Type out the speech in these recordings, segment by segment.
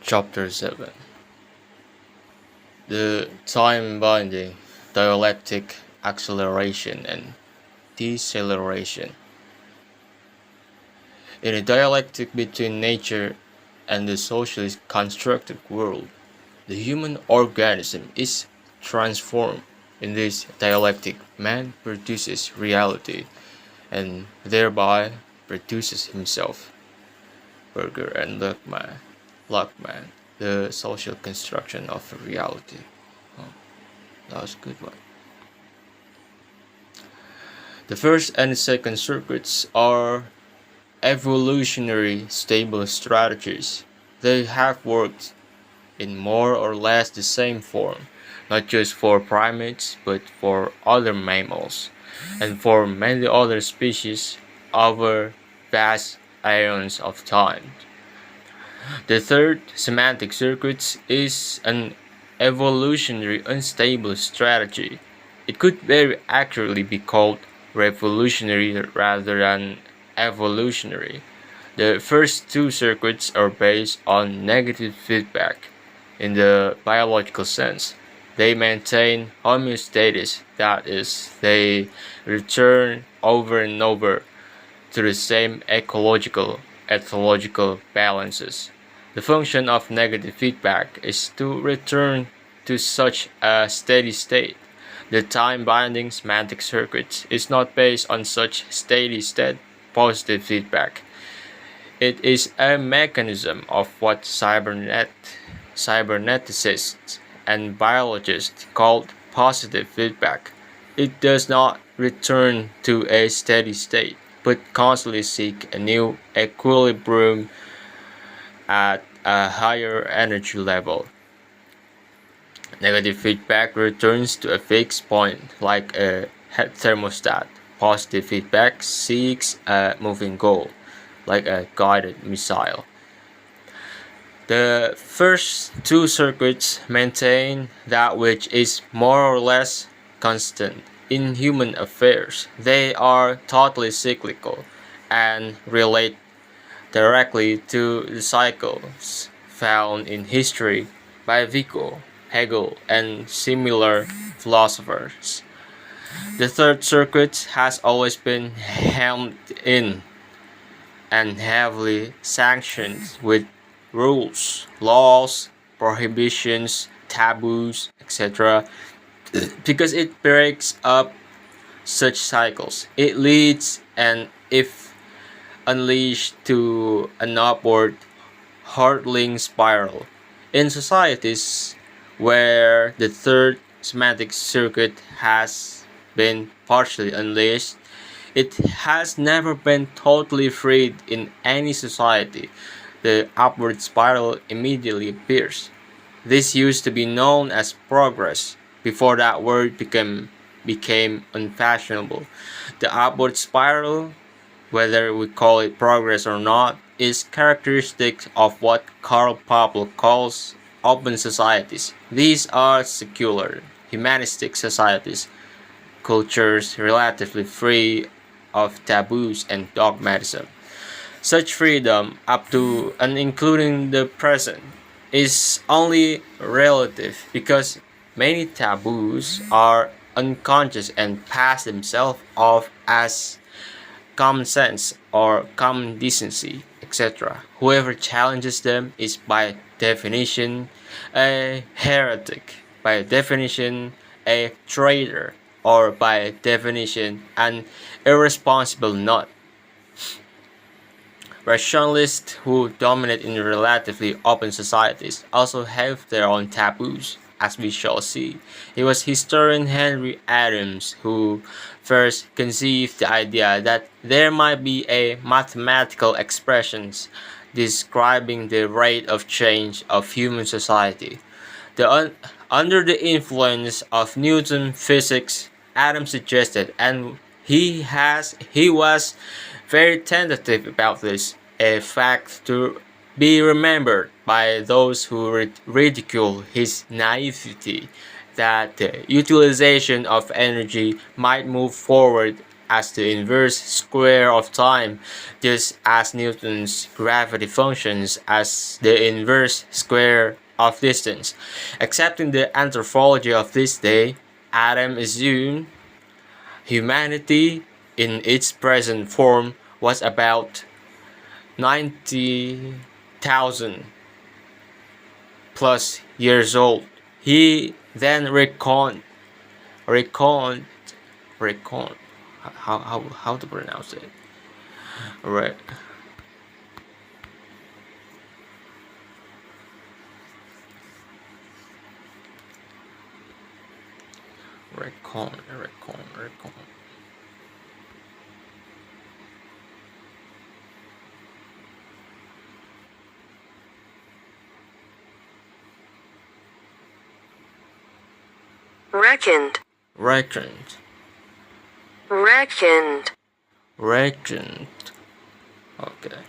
Chapter 7. The time binding, dialectic acceleration and deceleration. In a dialectic between nature and the socially constructed world, the human organism is transformed. In this dialectic, man produces reality and thereby produces himself. Berger and Luckman, the social construction of reality. Oh, that was a good one. The first and second circuits are evolutionary stable strategies. They have worked in more or less the same form, not just for primates but for other mammals and for many other species over vast aeons of time. The third, semantic circuits, is an evolutionary unstable strategy. It could very accurately be called revolutionary rather than evolutionary. The first two circuits are based on negative feedback. In the biological sense, they maintain homeostasis, that is, they return over and over to the same ecological, ethological balances. The function of negative feedback is to return to such a steady state. The time-binding semantic circuit is not based on such steady-state positive feedback. It is a mechanism of what cyberneticists and biologists call positive feedback. It does not return to a steady state, but constantly seek a new equilibrium at a higher energy level. Negative feedback returns to a fixed point like a thermostat. Positive feedback seeks a moving goal like a guided missile. The first two circuits maintain that which is more or less constant. In human affairs, they are totally cyclical and relate directly to the cycles found in history by Vico, Hegel, and similar philosophers. The third circuit has always been hemmed in and heavily sanctioned with rules, laws, prohibitions, taboos, etc., because it breaks up such cycles. It leads, and if unleashed, to an upward hurtling spiral. In societies where the third semantic circuit has been partially unleashed, it has never been totally freed. In any society, the upward spiral immediately appears. This used to be known as progress before that word became unfashionable. The upward spiral, whether we call it progress or not, is characteristic of what Karl Popper calls open societies. These are secular, humanistic societies, cultures relatively free of taboos and dogmatism. Such freedom, up to and including the present, is only relative because many taboos are unconscious and pass themselves off as common sense or common decency, etc. Whoever challenges them is by definition a heretic, by definition a traitor, or by definition an irresponsible nut. Rationalists who dominate in relatively open societies also have their own taboos, as we shall see. It was historian Henry Adams who first conceived the idea that there might be a mathematical expressions describing the rate of change of human society. Under the influence of Newton physics, Adams suggested, and he was very tentative about this, a fact to be remembered by those who ridicule his naivety, that the utilization of energy might move forward as the inverse square of time, just as Newton's gravity functions as the inverse square of distance. Accepting the anthropology of this day, Adam assumed humanity in its present form was about 90,000 plus years old. He then reckoned how to pronounce it, right? Recon. Reckoned. Reckoned. Reckoned. Reckoned. Okay.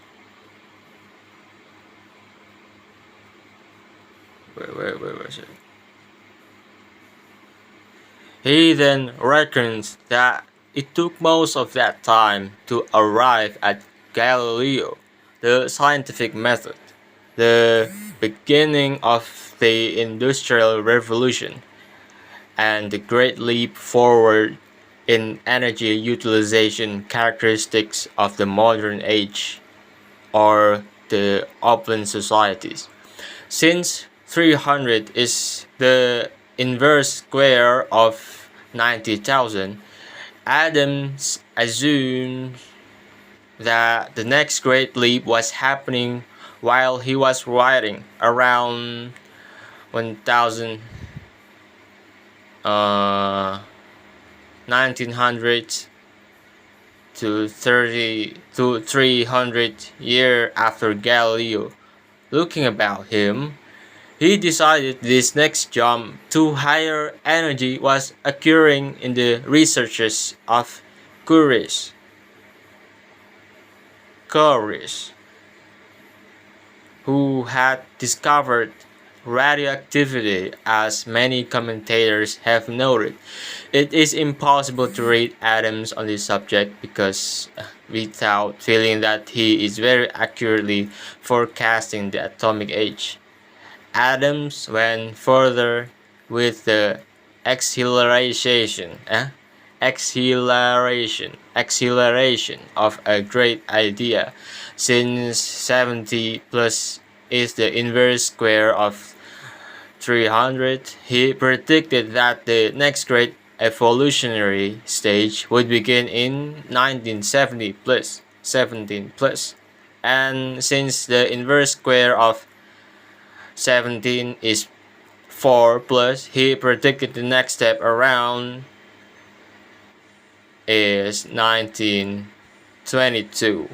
Where was it? He then reckons that it took most of that time to arrive at Galileo, the scientific method, the beginning of the Industrial Revolution, and the great leap forward in energy utilization characteristics of the modern age, or the upland societies. Since 300 is the inverse square of 90,000, Adams assumed that the next great leap was happening while he was writing around 1000 1900 to 300 years after Galileo. Looking about him, he decided this next jump to higher energy was occurring in the researches of Curie, who had discovered radioactivity. As many commentators have noted, it is impossible to rate Adams on this subject because without feeling that he is very accurately forecasting the atomic age. Adams went further with the acceleration, acceleration of a great idea, since 70 plus is the inverse square of 300. He predicted that the next great evolutionary stage would begin in 1970 plus 17 plus, and since the inverse square of 17 is 4 plus, he predicted the next step around is 1922.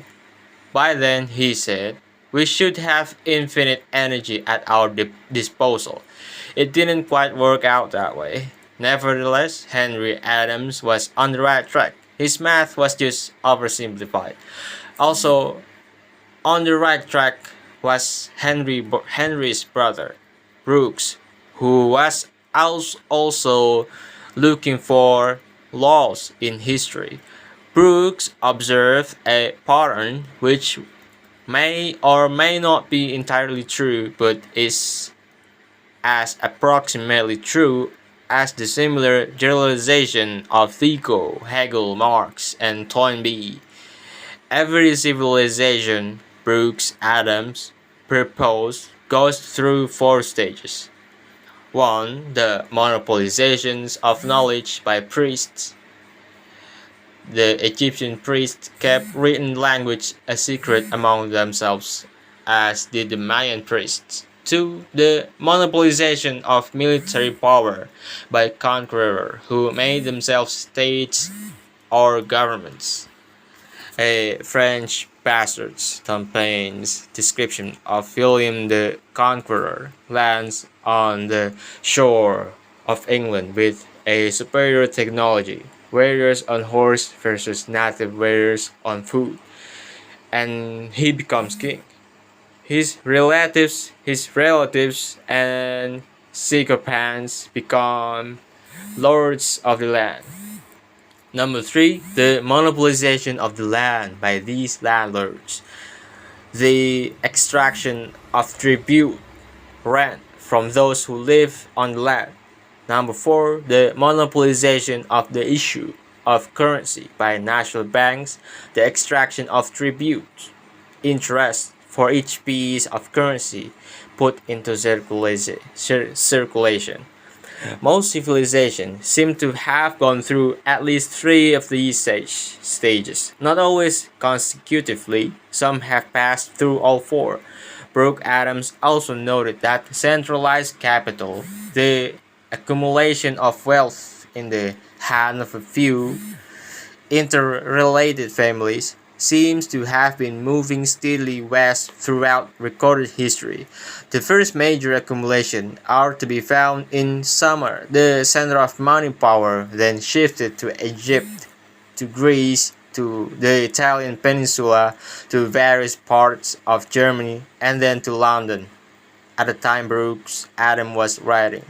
By then, he said, we should have infinite energy at our disposal. It didn't quite work out that way. Nevertheless, Henry Adams was on the right track. His math was just oversimplified. Also, on the right track was Henry's brother, Brooks, who was also looking for laws in history. Brooks observed a pattern which may or may not be entirely true, but is as approximately true as the similar generalization of Vico, Hegel, Marx, and Toynbee. Every civilization, Brooks Adams proposed, goes through 4 stages. 1. The monopolizations of knowledge by priests. The Egyptian priests kept written language a secret among themselves, as did the Mayan priests. 2. The monopolization of military power by conquerors who made themselves states or governments. A French bastard's Tampaine's description of William the Conqueror lands on the shore of England with a superior technology, warriors on horse versus native warriors on foot, and he becomes king. His relatives and sycophants become lords of the land. Number three, the monopolization of the land by these landlords. The extraction of tribute, rent from those who live on the land. Number four, the monopolization of the issue of currency by national banks, the extraction of tribute, interest for each piece of currency put into circulation. Most civilizations seem to have gone through at least three of these stages, not always consecutively. Some have passed through all four. Brooke Adams also noted that centralized capital, the accumulation of wealth in the hand of a few interrelated families, seems to have been moving steadily west throughout recorded history. The first major accumulation are to be found in Sumer, the center of money power, then shifted to Egypt, to Greece, to the Italian peninsula, to various parts of Germany, and then to London. At the time Brooks Adam was writing,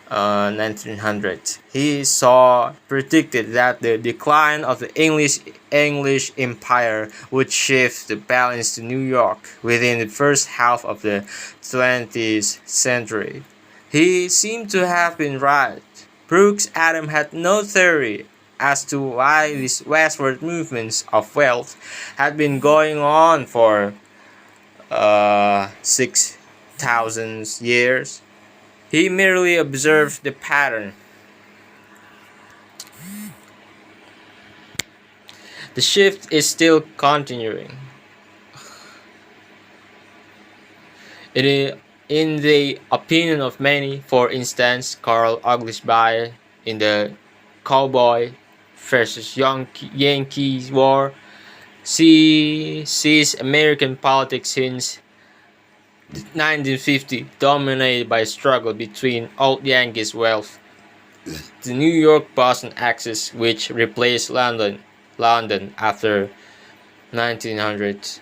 1900, he saw predicted that the decline of the English Empire would shift the balance to New York within the first half of the 20th century. He seemed to have been right. Brooks Adam had no theory as to why these westward movements of wealth had been going on for 6,000 years. He merely observed the pattern. The shift is still continuing. In the opinion of many, for instance, Carl Oglesby in the Cowboy versus Yankees War, sees American politics since 1950 dominated by a struggle between old Yankees wealth, the New York-Boston axis, which replaced London after 1900,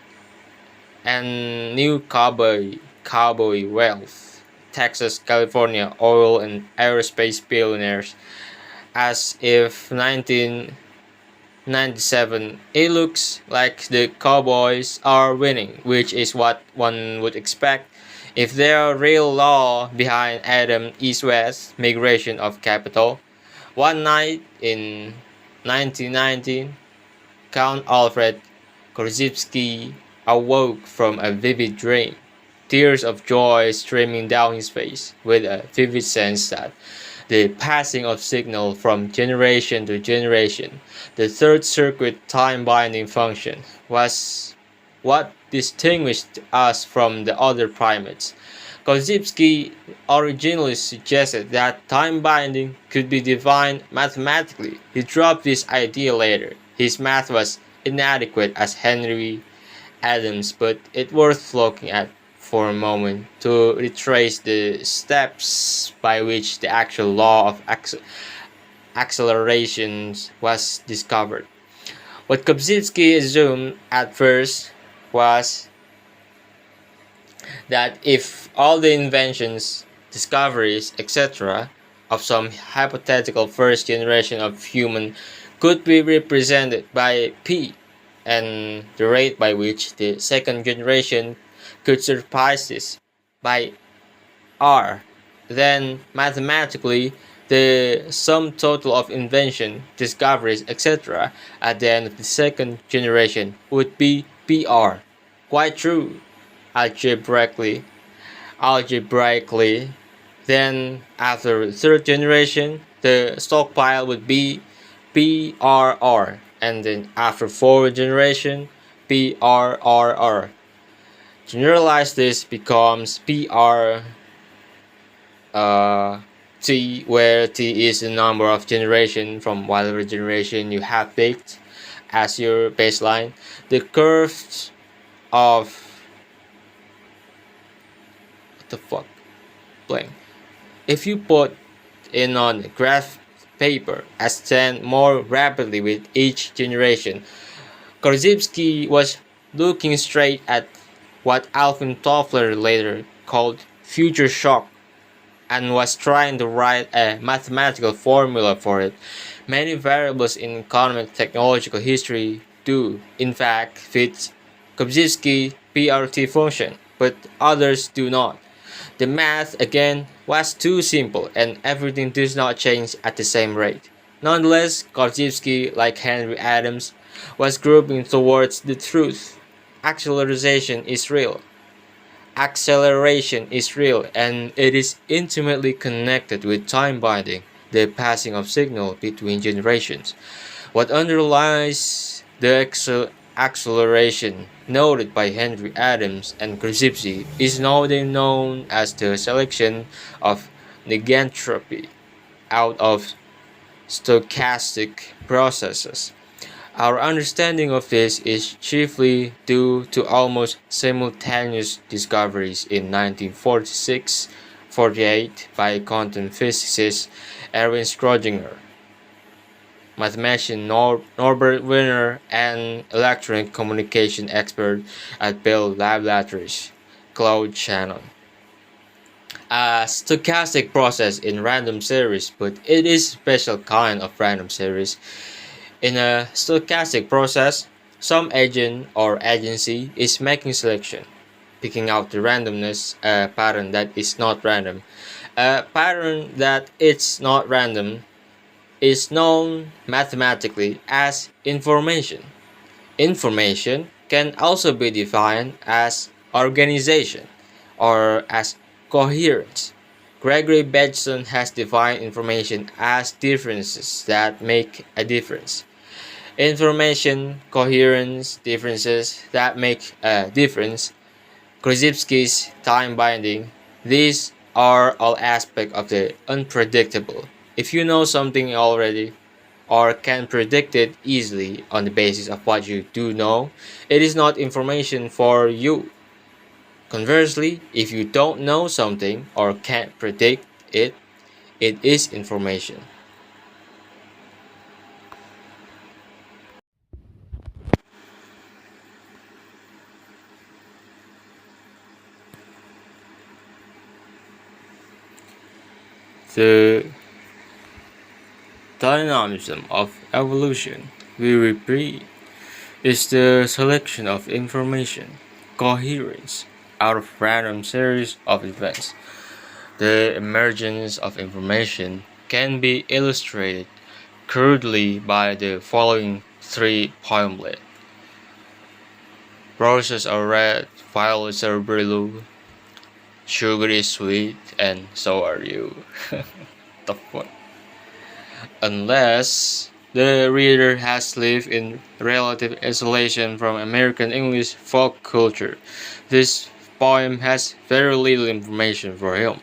and new cowboy wealth, Texas, California oil and aerospace billionaires. As if 1997, it looks like the Cowboys are winning, which is what one would expect if there are real law behind Adam East-West migration of capital. One night in 1919, Count Alfred Korzybski awoke from a vivid dream, tears of joy streaming down his face, with a vivid sense that the passing of signal from generation to generation, the third circuit time-binding function, was what distinguished us from the other primates. Korzybski originally suggested that time-binding could be defined mathematically. He dropped this idea later. His math was inadequate as Henry Adams, but it's worth looking at for a moment to retrace the steps by which the actual law of accelerations was discovered. What Korzybski assumed at first was that if all the inventions, discoveries, etc., of some hypothetical first generation of human could be represented by P, and the rate by which the second generation could surpass this by R, then mathematically the sum total of invention, discoveries, etc. at the end of the second generation would be PR. Quite true. Algebraically. Then after the third generation, the stockpile would be PRR, and then after fourth generation, PRRR. Generalize this becomes PR T, where T is the number of generation from whatever generation you have picked as your baseline. The curves of what the fuck blank. If you put in on the graph paper ascend more rapidly with each generation, Korzybski was looking straight at what Alvin Toffler later called future shock, and was trying to write a mathematical formula for it. Many variables in economic technological history do, in fact, fit Kobyzewski PRT function, but others do not. The math, again, was too simple and everything does not change at the same rate. Nonetheless, Kobyzewski, like Henry Adams, was groping towards the truth. Acceleration is real. Acceleration is real and it is intimately connected with time binding, the passing of signal between generations. What underlies the acceleration noted by Henry Adams and Korzybski is nowadays known as the selection of negentropy out of stochastic processes. Our understanding of this is chiefly due to almost simultaneous discoveries in 1946-48 by quantum physicist Erwin Schrödinger, mathematician Norbert Wiener, and electronic communication expert at Bell Laboratories, Claude Shannon. A stochastic process in random series, but it is a special kind of random series. In a stochastic process, some agent or agency is making selection, picking out the randomness, a pattern that is not random. A pattern that is not random is known mathematically as information. Information can also be defined as organization or as coherence. Gregory Bateson has defined information as differences that make a difference. Information, coherence, differences that make a difference. Korzybski's time binding. These are all aspects of the unpredictable. If you know something already or can predict it easily on the basis of what you do know, it is not information for you. Conversely, if you don't know something or can't predict it, it is information. The dynamism of evolution, we repeat, is the selection of information, coherence, out of random series of events. The emergence of information can be illustrated crudely by the following three poemlets. Roses are red, violets are blue, sugar is sweet, and so are you. The fuck? Unless the reader has lived in relative isolation from American English folk culture, this poem has very little information for him.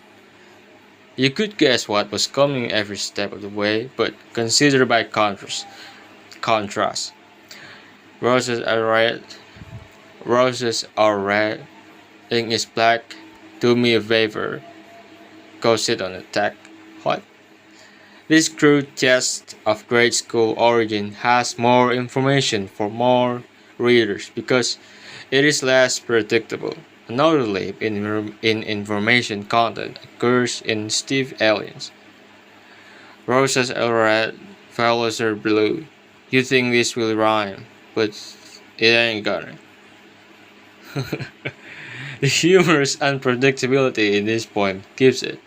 You could guess what was coming every step of the way, but consider by contrast. Roses are red, roses are red, ink is black, do me a favor, go sit on the deck. What? This crude test of grade school origin has more information for more readers because it is less predictable. Another leap in information content occurs in Steve Aliens. Roses are red, violets are blue. You think this will rhyme, but it ain't gonna. The humorous unpredictability in this poem gives it,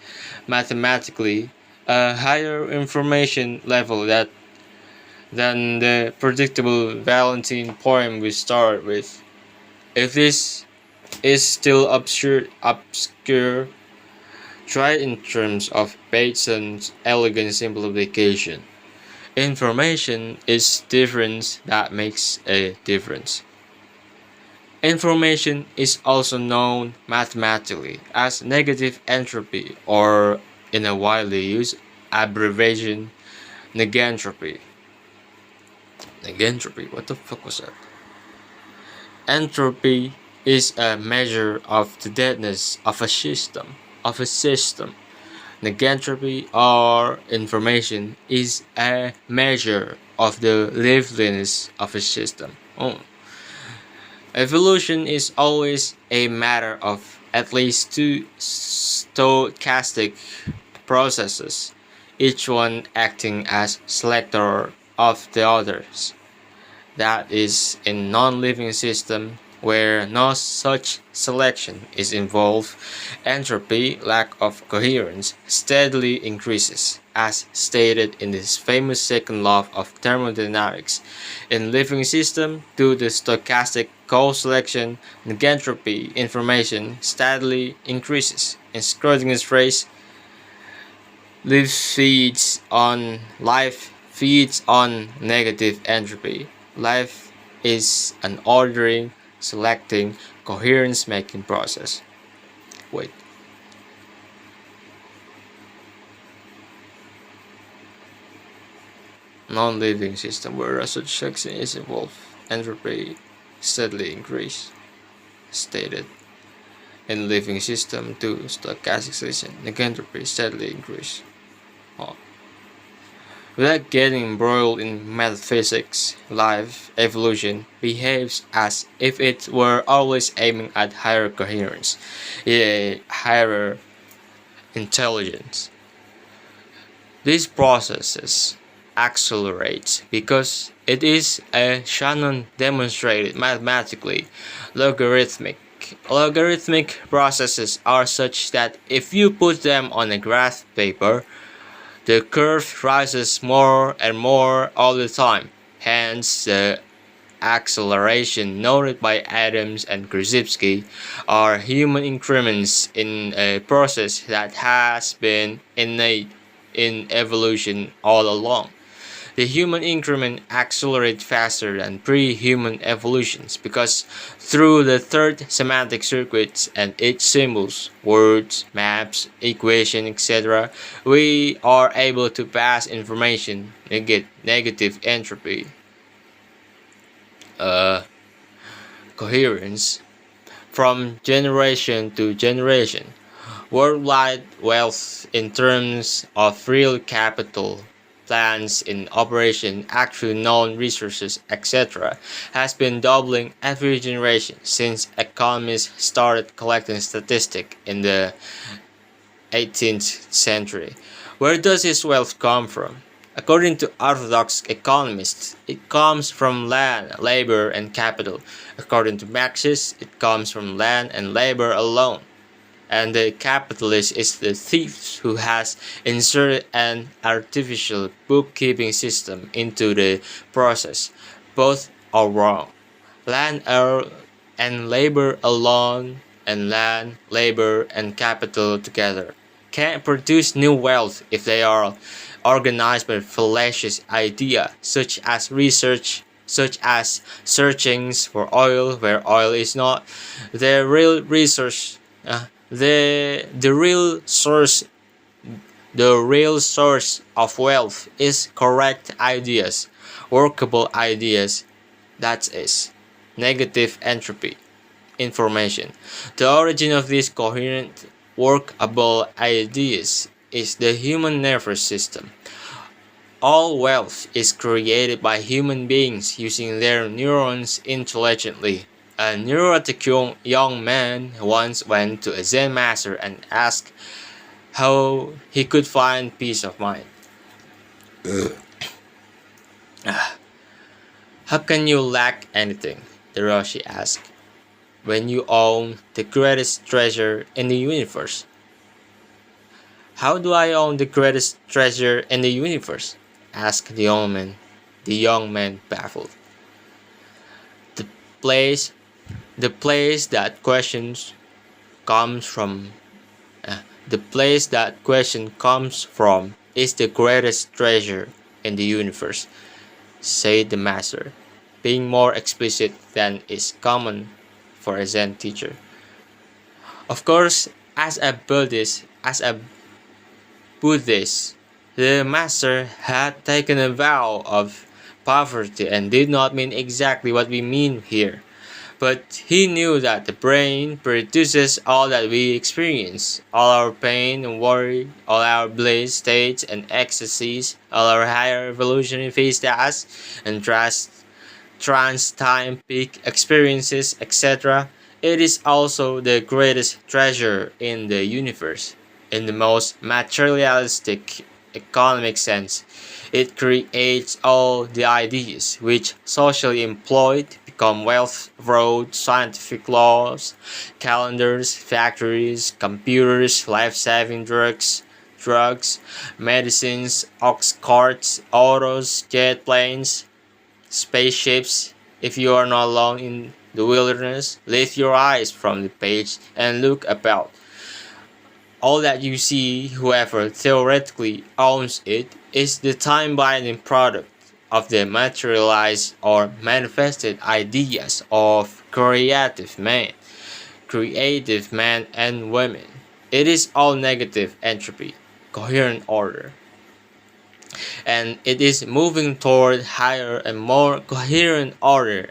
mathematically, a higher information level than the predictable Valentine poem we start with. If this is still obscure, try it in terms of Bateson's elegant simplification. Information is difference that makes a difference. Information is also known mathematically as negative entropy or, in a widely used abbreviation, negentropy. Negentropy, what the fuck was that? Entropy is a measure of the deadness of a system. Negentropy or information is a measure of the liveliness of a system. Oh. Evolution is always a matter of at least two stochastic processes. each one acting as selector of the others. That is, in non-living system where no such selection is involved, entropy, lack of coherence, steadily increases, as stated in this famous second law of thermodynamics. In living system, due to stochastic co-selection, negentropy information steadily increases. In Schrodinger's phrase, life feeds on negative entropy. Life is an ordering, selecting, coherence making process. Wait. Non-living system where a such section is involved, entropy steadily increase. Stated. In living system 2, stochastic selection, negentropy steadily increase. Oh. Without getting embroiled in metaphysics, life, evolution, behaves as if it were always aiming at higher coherence, higher intelligence. These processes accelerate because it is a Shannon demonstrated mathematically logarithmic. Logarithmic processes are such that if you put them on a graph paper, the curve rises more and more all the time. Hence, the acceleration noted by Adams and Krzyzewski are human increments in a process that has been innate in evolution all along. The human increment accelerates faster than pre-human evolutions because through the third semantic circuits and its symbols, words, maps, equations, etc., we are able to pass information, negative entropy, coherence, from generation to generation. Worldwide wealth in terms of real capital, plans in operation, actual known resources, etc., has been doubling every generation since economists started collecting statistics in the 18th century. Where does this wealth come from? According to orthodox economists, it comes from land, labor, and capital. According to Marxists, it comes from land and labor alone. And the capitalist is the thief who has inserted an artificial bookkeeping system into the process. Both are wrong. Land and labor alone and land, labor, and capital together can't produce new wealth if they are organized by fallacious ideas such as research, such as searchings for oil where oil is not the real resource. The real source of wealth is correct ideas, workable ideas, that is, negative entropy information. The origin of these coherent, workable ideas is the human nervous system. All wealth is created by human beings using their neurons intelligently. A neurotic young man once went to a Zen master and asked how he could find peace of mind. How can you lack anything? The Roshi asked, when you own the greatest treasure in the universe. How do I own the greatest treasure in the universe? Asked the young man baffled. The place The place that questions comes from the place that question comes from is the greatest treasure in the universe, said the master, being more explicit than is common for a Zen teacher. Of course, as a Buddhist, the master had taken a vow of poverty and did not mean exactly what we mean here. But he knew that the brain produces all that we experience, all our pain and worry, all our bliss states and ecstasies, all our higher evolutionary vistas and trans-time peak experiences, etc. It is also the greatest treasure in the universe. In the most materialistic economic sense. It creates all the ideas which socially employed become wealth, roads, scientific laws, calendars, factories, computers, life-saving drugs, medicines, ox carts, autos, jet planes, spaceships. If you are not alone in the wilderness, lift your eyes from the page and look about. All that you see, whoever theoretically owns it, is the time-binding product of the materialized or manifested ideas of creative men and women. It is all negative entropy, coherent order, and it is moving toward higher and more coherent order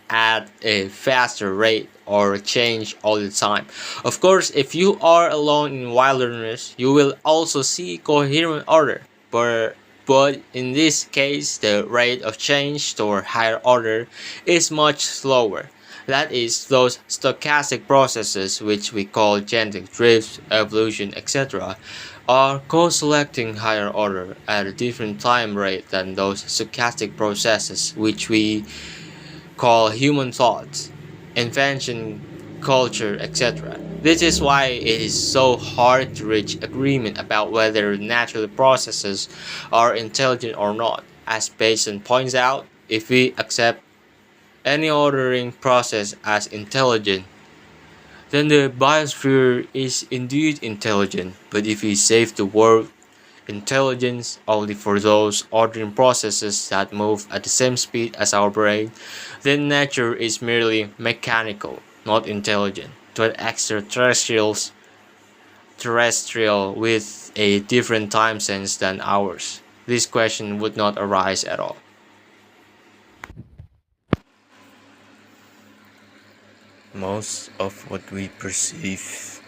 at a faster rate or change all the time. Of course, if you are alone in wilderness, you will also see coherent order, but in this case, the rate of change toward higher order is much slower. That is, those stochastic processes, which we call genetic drift, evolution, etc., are co-selecting higher order at a different time rate than those stochastic processes, which we call human thought, invention, culture, etc. This is why it is so hard to reach agreement about whether natural processes are intelligent or not. As Bason points out, if we accept any ordering process as intelligent, then the biosphere is indeed intelligent. But if we save the world intelligence only for those ordering processes that move at the same speed as our brain, then nature is merely mechanical, not intelligent, to an terrestrial with a different time sense than ours. This question would not arise at all. Most of what we perceive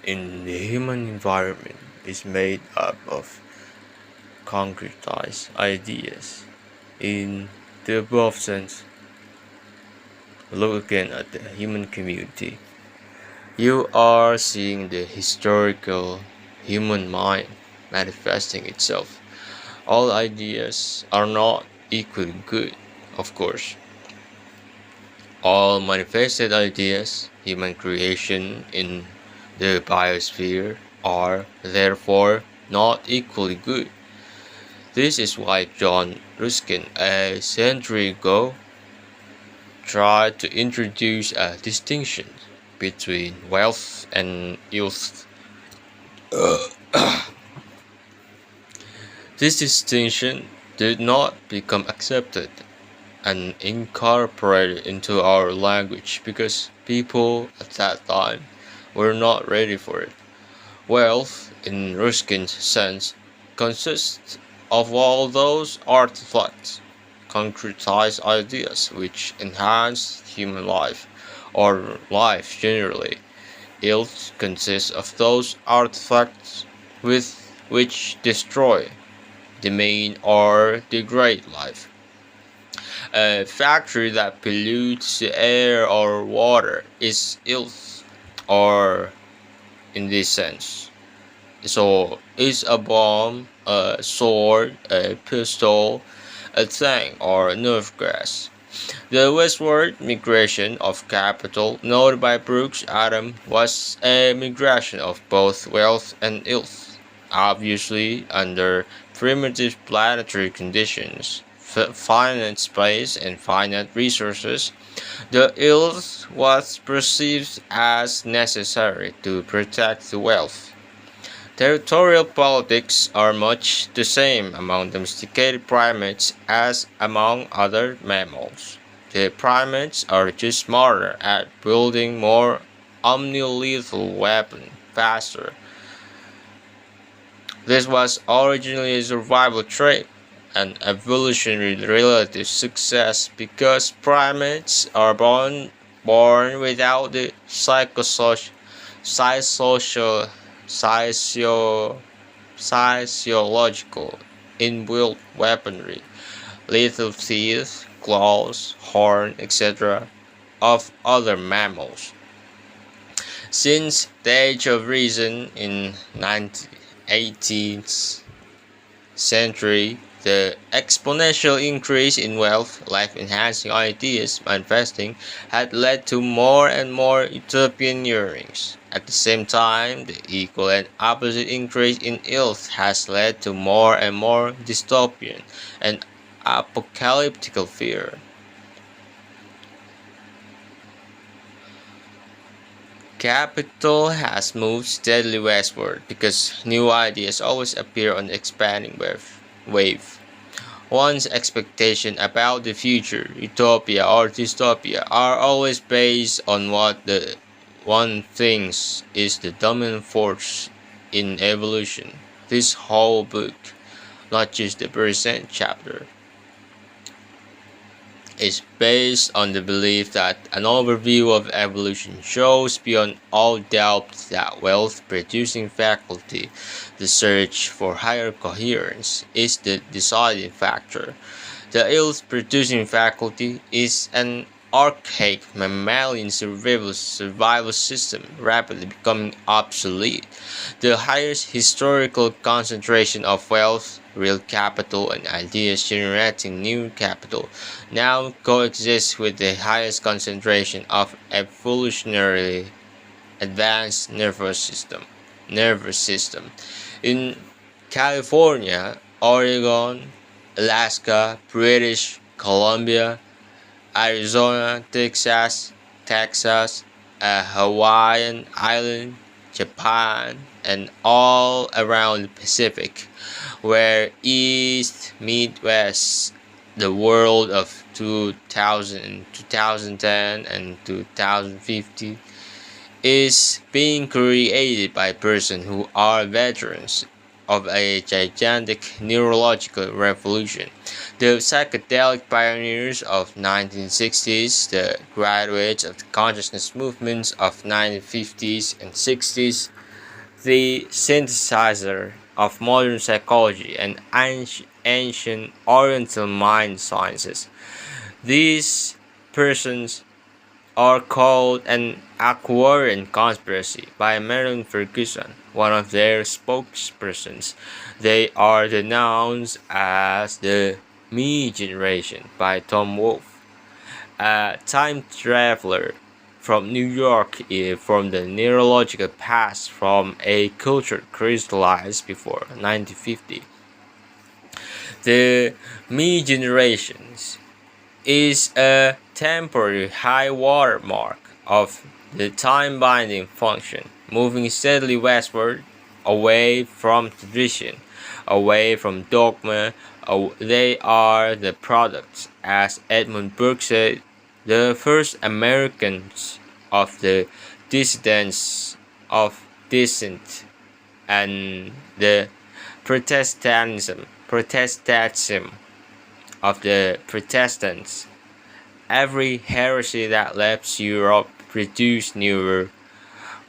in the human environment is made up of concretized ideas. In the above sense, look again at the human community. You are seeing the historical human mind manifesting itself. All ideas are not equally good, of course. All manifested ideas, human creation in the biosphere, are therefore not equally good. This is why John Ruskin, a century ago, tried to introduce a distinction between wealth and youth. This distinction did not become accepted and incorporated into our language because people at that time were not ready for it. Wealth, in Ruskin's sense, consists of all those artifacts, concretized ideas which enhance human life, or life generally. Ills consists of those artifacts with which destroy, demean, or degrade life. A factory that pollutes the air or water is ilth, or in this sense. So, is a bomb, a sword, a pistol, a tank, or nerve gas. The westward migration of capital, noted by Brooks Adam, was a migration of both wealth and ilth, obviously under primitive planetary conditions, finite space and finite resources. The ilth was perceived as necessary to protect the wealth. Territorial politics are much the same among domesticated primates as among other mammals. The primates are just smarter at building more omni-lethal weapons faster. This was originally a survival trait, an evolutionary relative success because primates are born without the psychosocial physiological inbuilt weaponry, lethal teeth, claws, horn, etc., of other mammals. Since the Age of Reason in 18th century, the exponential increase in wealth, life-enhancing ideas manifesting, had led to more and more utopian yearnings. At the same time, the equal and opposite increase in ill has led to more and more dystopian and apocalyptic fear. Capital has moved steadily westward because new ideas always appear on the expanding wave. One's expectation about the future, utopia or dystopia, are always based on what the one thinks is the dominant force in evolution. This whole book, not just the present chapter, is based on the belief that an overview of evolution shows beyond all doubt that wealth-producing faculty, the search for higher coherence, is the deciding factor. The ill-producing faculty is an archaic mammalian survival system rapidly becoming obsolete. The highest historical concentration of wealth, real capital, and ideas generating new capital now coexists with the highest concentration of evolutionarily advanced nervous system. In California, Oregon, Alaska, British Columbia, Arizona, Texas, Hawaiian Island, Japan, and all around the Pacific, where East meet West, the world of 2000, 2010, and 2050 is being created by persons who are veterans of a gigantic neurological revolution. The psychedelic pioneers of 1960s, the graduates of the consciousness movements of 1950s and 60s, the synthesizer of modern psychology and ancient Oriental mind sciences. These persons are called an Aquarian conspiracy by Marilyn Ferguson, one of their spokespersons. They are denounced as the Me Generation by Tom Wolfe, a time traveler from New York from the neurological past from a culture crystallized before 1950. The Me Generations is a temporary high water mark of the time-binding function, moving steadily westward, away from tradition, away from dogma. They are the products, as Edmund Burke said, the first Americans of the dissidents of dissent and the Protestantism of the Protestants. Every heresy that left Europe produced newer,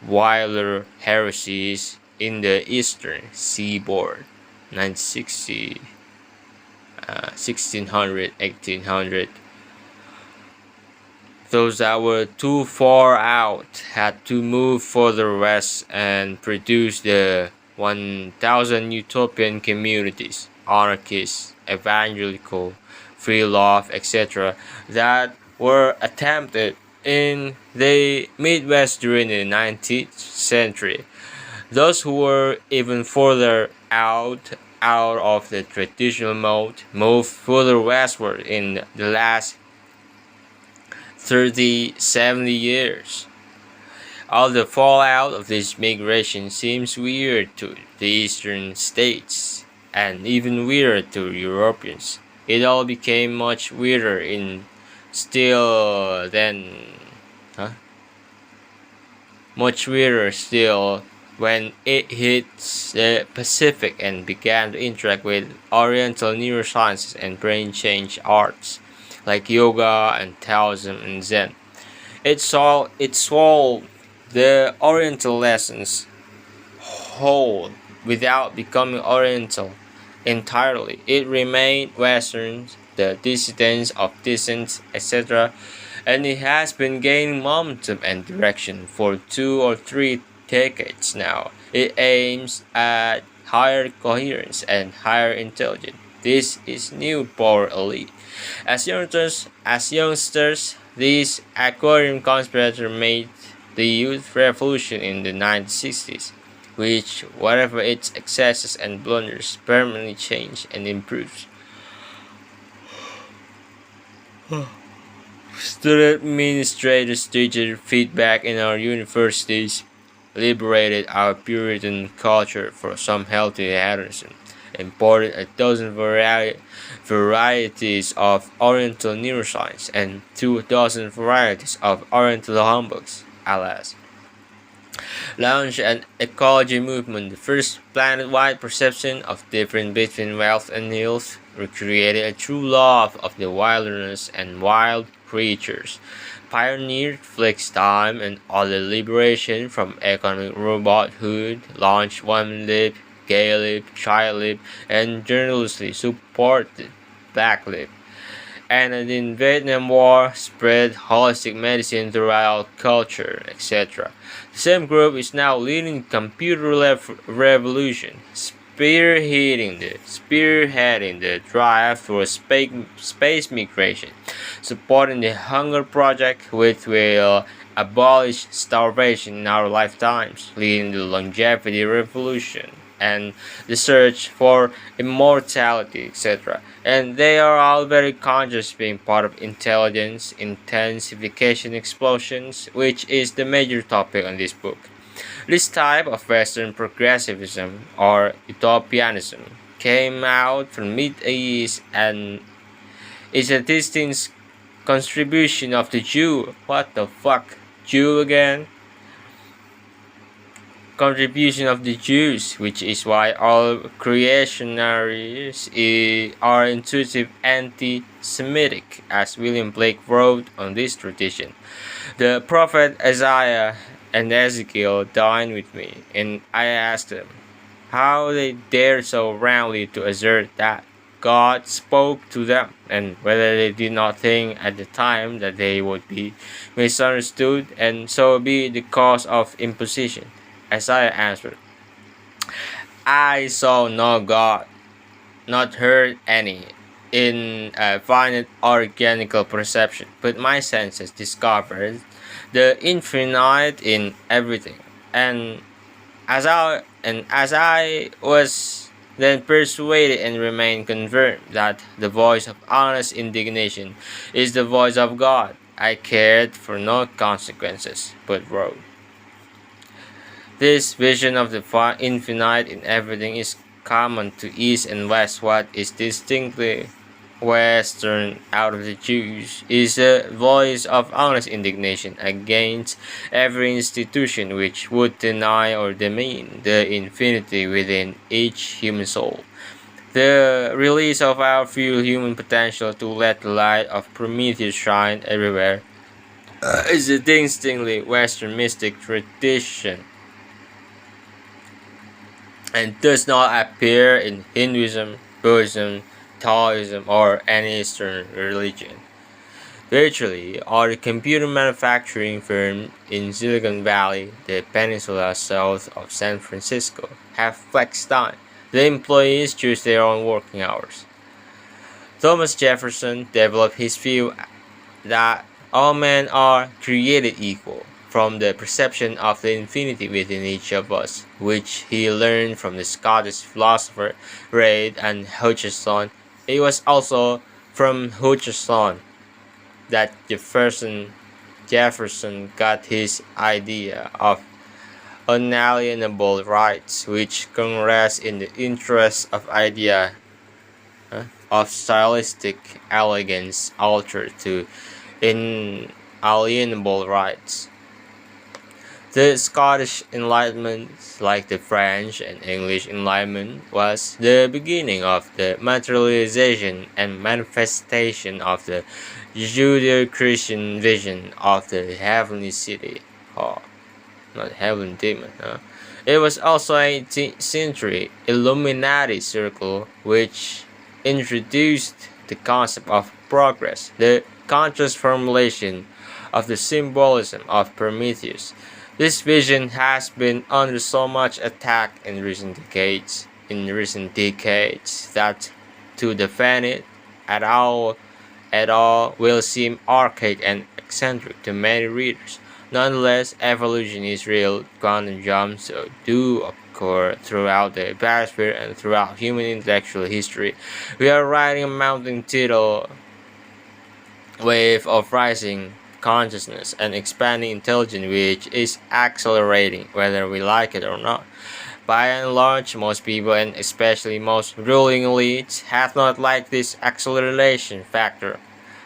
wilder heresies in the eastern seaboard. 1960, 1600, 1800. Those that were too far out had to move further west and produce the 1,000 utopian communities, anarchist, evangelical, free love, etc., that were attempted in the Midwest during the 19th century. Those who were even further out of the traditional mode moved further westward in the last 30, 70 years. All the fallout of this migration seems weird to the eastern states, and even weirder to Europeans. It all became much weirder in still then, much weirder still when it hits the Pacific and began to interact with Oriental neurosciences and brain change arts like yoga and Taoism and Zen. It swallowed the Oriental lessons whole without becoming Oriental entirely. It remained Western, the dissidents of dissent, etc., and it has been gaining momentum and direction for 2 or 3 decades now. It aims at higher coherence, and higher intelligence. This is new power elite. As youngsters, these aquarium conspirators made the youth revolution in the 1960s, which, whatever its excesses and blunders, permanently changed and improves. Student administrators' teacher feedback in our universities liberated our Puritan culture for some healthy hedonism, imported a dozen varieties of Oriental neuroscience and 2 dozen varieties of Oriental humbugs, alas. Launched an ecology movement, the first planet-wide perception of difference between wealth and health, recreated a true love of the wilderness and wild creatures, pioneered flex time and other liberation from economic robothood, launched women lib, gay lib, child lib, and journalistically supported black lib, and in Vietnam War spread holistic medicine throughout culture, etc. The same group is now leading the computer revolution, spearheading the drive for space migration, supporting the Hunger Project, which will abolish starvation in our lifetimes, leading the longevity revolution and the search for immortality, etc. And they are all very conscious being part of intelligence intensification explosions, which is the major topic on this book. This type of Western progressivism or utopianism came out from mid-80s and is a distinct contribution of the Jew. What the fuck? Jew again? Contribution of the Jews, which is why all creationaries are intuitive anti-Semitic, as William Blake wrote on this tradition. The prophet Isaiah and Ezekiel dined with me, and I asked them how they dared so roundly to assert that God spoke to them, and whether they did not think at the time that they would be misunderstood and so be the cause of imposition. Isaiah answered, I saw no God, not heard any, in a finite organical perception, but my senses discovered the infinite in everything. And as I was then persuaded and remained confirmed that the voice of honest indignation is the voice of God, I cared for no consequences, but wrote. This vision of the infinite in everything is common to East and West. What is distinctly Western out of the Jews is a voice of honest indignation against every institution which would deny or demean the infinity within each human soul. The release of our full human potential to let the light of Prometheus shine everywhere is a distinctly Western mystic tradition and does not appear in Hinduism, Buddhism, Taoism, or any Eastern religion. Virtually all the computer manufacturing firms in Silicon Valley, the peninsula south of San Francisco, have flex time. The employees choose their own working hours. Thomas Jefferson developed his view that all men are created equal, from the perception of the infinity within each of us, which he learned from the Scottish philosopher Reid and Hutcheson. It was also from Hutcheson that Jefferson got his idea of unalienable rights, which congress in the interest of of stylistic elegance altered to inalienable rights. The Scottish Enlightenment, like the French and English Enlightenment, was the beginning of the materialization and manifestation of the Judeo-Christian vision of the heavenly city. Oh, not heavenly demon. It was also a 18th century Illuminati circle which introduced the concept of progress, the conscious formulation of the symbolism of Prometheus. This vision has been under so much attack in recent decades. in recent decades that, to defend it at all will seem archaic and eccentric to many readers. Nonetheless, evolution is real. Quantum jumps do occur throughout the biosphere and throughout human intellectual history. We are riding a mounting tidal wave of rising consciousness and expanding intelligence which is accelerating whether we like it or not. By and large, most people, and especially most ruling elites, have not liked this acceleration factor.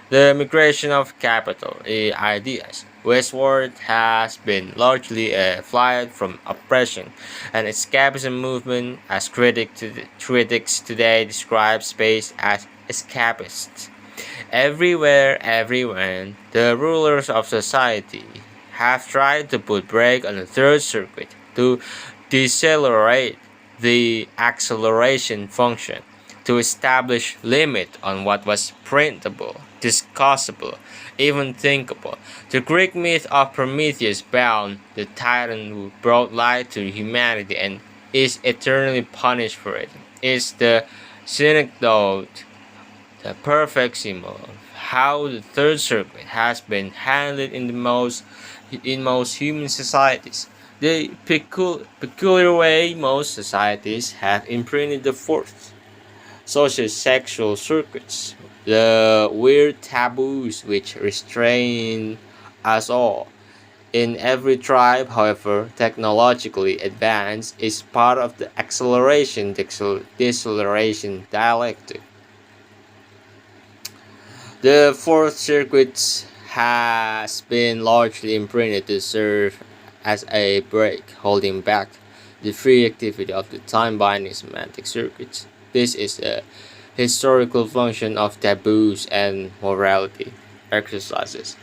The migration of capital, ideas, westward has been largely a flight from oppression, an escapism movement, as critics today describe space as escapist. Everywhere, everywhere, the rulers of society have tried to put brake on the third circuit to decelerate the acceleration function, to establish limit on what was printable, discussable, even thinkable. The Greek myth of Prometheus bound the titan who brought light to humanity and is eternally punished for it, is the synecdoche, the perfect symbol of how the third circuit has been handled in most human societies. The peculiar way most societies have imprinted the fourth, social-sexual circuits, the weird taboos which restrain us all. In every tribe, however technologically advanced, is part of the acceleration-deceleration dialectic. The fourth circuit has been largely imprinted to serve as a brake, holding back the free activity of the time-binding semantic circuits. This is a historical function of taboos and morality exercises.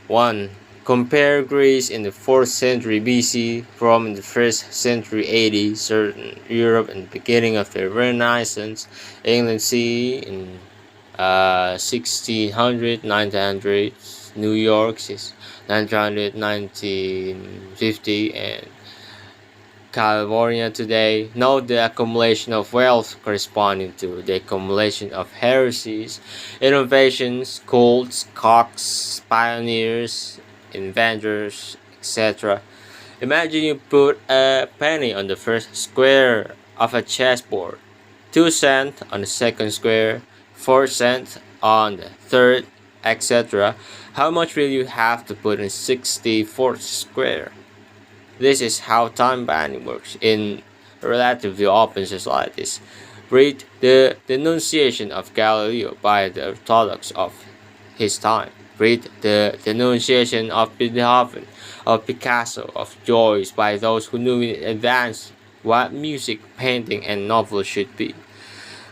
1. Compare Greece in the 4th century BC, Rome in the 1st century AD, certain Europe in the beginning of the Renaissance, England CE in 1600, 1900, New York is 1900, 1950, and California today. Note the accumulation of wealth corresponding to the accumulation of heresies, innovations, cults, cocks, pioneers, inventors, etc. Imagine you put a penny on the first square of a chessboard, 2 cents on the second square, 4 cents on the third, etc. How much will you have to put in 64th square? This is how time binding works in relatively open societies. Read the denunciation of Galileo by the Orthodox of his time. Read the denunciation of Beethoven, of Picasso, of Joyce by those who knew in advance what music, painting, and novel should be.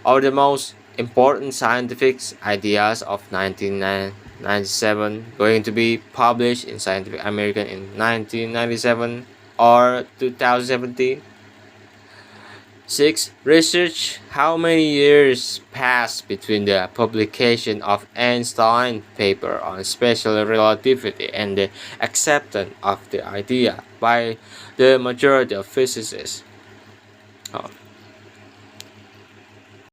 Of the most important scientific ideas of 1997 going to be published in Scientific American in 1997 or 2017. 6. Research how many years passed between the publication of Einstein's paper on special relativity and the acceptance of the idea by the majority of physicists.